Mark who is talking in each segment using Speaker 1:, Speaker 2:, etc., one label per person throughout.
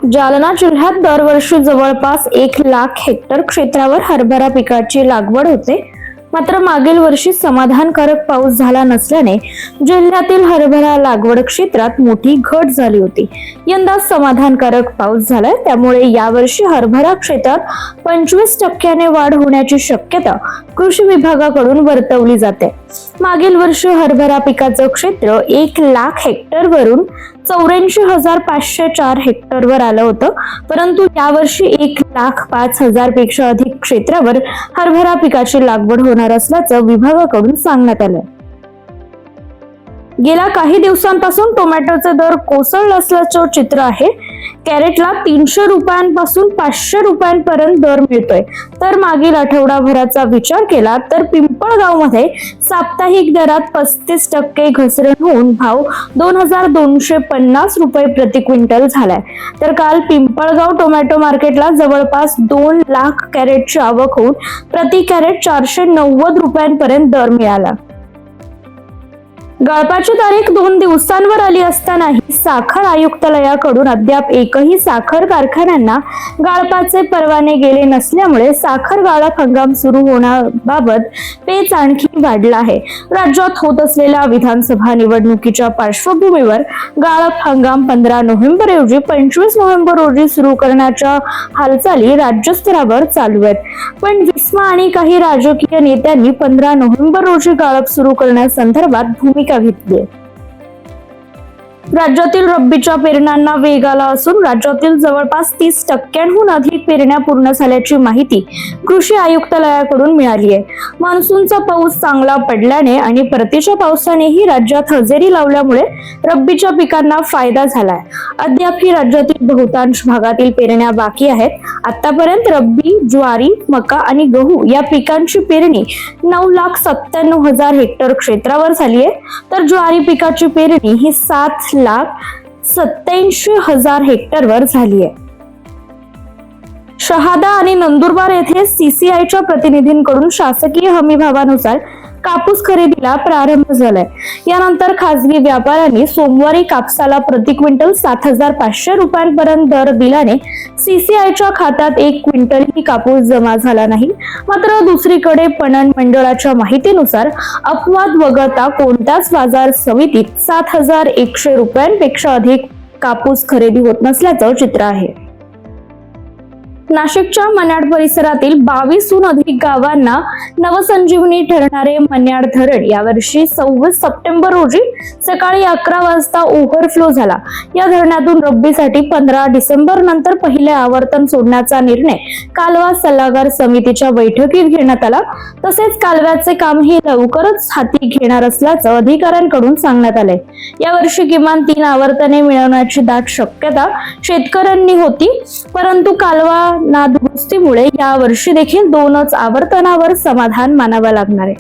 Speaker 1: जालना जिल्ह्यात दरवर्षी जवळपास 1,00,000 हेक्टर क्षेत्रावर हरभरा पिकाची लागवड होते. मात्र मागील वर्षी समाधानकारक पाऊस झाला नसल्याने जिल्ह्यातील हरभरा लागवड क्षेत्रात मोठी घट झाली होती. यंदा समाधानकारक पाऊस झालाय, त्यामुळे यावर्षी हरभरा क्षेत्रात 25% वाढ होण्याची शक्यता कृषी विभागाकडून वर्तवली जाते. मागील वर्षी हरभरा पिकाचं क्षेत्र 1,00,000 हेक्टरवरून 84,504 हेक्टरवर आलं होतं, परंतु यावर्षी 1,05,000 पेक्षा अधिक क्षेत्रावर हरभरा पिकाची लागवड होणार असल्याचं विभागाकडून सांगण्यात आलं. गेल्या काही दिवसांपासून टोमॅटोचे दर कोसळले असल्याचं चित्र आहे. कॅरेटला 300 रुपयांपासून 500 रुपयांपर्यंत दर मिळतोय. तर मागील आठवडाभराचा विचार केला तर पिंपळगावमध्ये साप्ताहिक दरात 35% घसरण होऊन भाव 2,250 रुपये प्रति क्विंटल झालाय. तर काल पिंपळगाव टोमॅटो मार्केटला जवळपास 2,00,000 कॅरेटची आवक होऊन प्रति कॅरेट 490 रुपयांपर्यंत दर मिळाला. गाळपाची तारीख 2 दिवसांवर आली असतानाही साखर आयुक्तालयाकडून अद्याप एकही साखर कारखान्यांना गाळपाचे परवाने गेले नसल्यामुळे साखर गाळप हंगाम सुरू होण्याबाबत पेच आणखी वाढला आहे. राज्यात होत असलेल्या विधानसभा निवडणुकीच्या पार्श्वभूमीवर गाळप हंगाम 15 नोव्हेंबर ऐवजी 25 नोव्हेंबर रोजी सुरू करण्याच्या हालचाली राज्यस्तरावर चालू आहेत. पण विस्मा आणि काही राजकीय नेत्यांनी 15 नोव्हेंबर रोजी गाळप सुरू करण्यासंदर्भात भूमिका घेतली. राज्यातील रब्बीच्या पेरण्यांना वेग आला असून राज्यातील जवळपास 30% अधिक पेरण्या पूर्ण झाल्याची माहिती कृषी आयुक्तालयाकडून मिळाली आहे. मान्सूनचा पाऊस चांगला पडल्याने आणि परतीच्या पावसानेही राज्यात हजेरी लावल्यामुळे रब्बीच्या पिकांना फायदा झालाय. अद्यापही राज्यातील बहुतांश भागातील पेरण्या बाकी आहेत. आतापर्यंत रब्बी, ज्वारी, मका आणि गहू या पिकांची पेरणी 9,97,000 हेक्टर क्षेत्रावर झाली आहे. तर ज्वारी पिकाची पेरणी ही 7,87,000 हेक्टरवर झाली आहे. शहादा आणि नंदुरबार येथे CCIच्या प्रतिनिधींकडून शासकीय हमीभावानुसार कापूस खरेदीला प्रारंभ झालाय. यानंतर खासगी व्यापाऱ्यांनी सोमवारी कापसाला प्रति क्विंटल 7,500 रुपयांपर्यंत दर दिल्याने CCIच्या खात्यात 1 क्विंटलही कापूस जमा झाला नाही. मात्र दुसरीकडे पणन मंडळाच्या माहितीनुसार अपवाद वगळता कोणत्याच बाजार समितीत 7,100 रुपयांपेक्षा अधिक कापूस खरेदी होत नसल्याचं चित्र आहे. नाशिकच्या मन्याड परिसरातील 22हून अधिक गावांना नवसंजीवनी ठरणारे मन्याड धरण यावर्षी 26 सप्टेंबर रोजी सकाळी 11 वाजता ओव्हरफ्लो झाला. या धरणातून रब्बीसाठी 15 डिसेंबर नंतर पहिले आवर्तन सोडण्याचा निर्णय कालवा सल्लागार समितीच्या बैठकीत घेण्यात आला. तसेच कालव्याचे कामही लवकरच हाती घेणार असल्याचं अधिकाऱ्यांकडून सांगण्यात आले. यावर्षी किमान 3 आवर्तने मिळवण्याची दाट शक्यता शेतकऱ्यांनी होती, परंतु कालवा नादुरुस्तीमुळे या वर्षी देखील 2च आवर्तनावर समाधान मानावं लागणार आहे.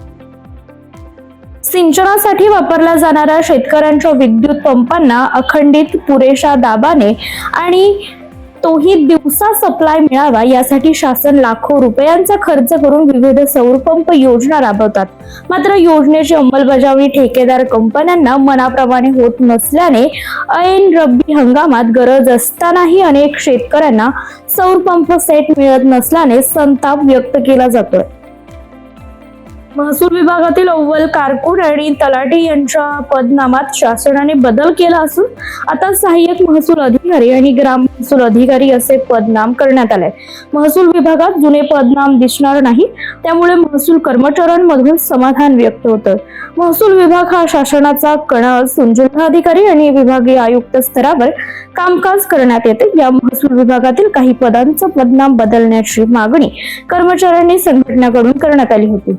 Speaker 1: सिंचनासाठी वापरल्या जाणाऱ्या शेतकऱ्यांच्या विद्युत पंपांना अखंडित पुरेशा दाबाने आणि तोही दिवसा सप्लाय मिळावा यासाठी शासन लाखो रुपयांचा खर्च करून विविध सौर पंप योजना राबवतात. मात्र योजनेची अंमलबजावणी ठेकेदार कंपन्यांना मनाप्रमाणे होत नसल्याने ऐन रब्बी हंगामात गरज असतानाही अनेक शेतकऱ्यांना सौर पंप सेट मिळत नसल्याने संताप व्यक्त केला जातोय. महसूल विभागातील अव्वल कारकून आणि तलाठी यांच्या पदनामात शासनाने बदल केला असून आता सहाय्यक महसूल अधिकारी आणि ग्राम महसूल अधिकारी असे पदनाम करण्यात आले. महसूल विभागात जुने पदनाम दिसणार नाही, त्यामुळे महसूल कर्मचाऱ्यांमधून समाधान व्यक्त होतं. महसूल विभाग हा शासनाचा कणा असून जिल्हाधिकारी आणि विभागीय आयुक्त स्तरावर कामकाज करण्यात येते. या महसूल विभागातील काही पदांचं पदनाम बदलण्याची मागणी कर्मचाऱ्यांनी संघटनेकडून करण्यात आली होती.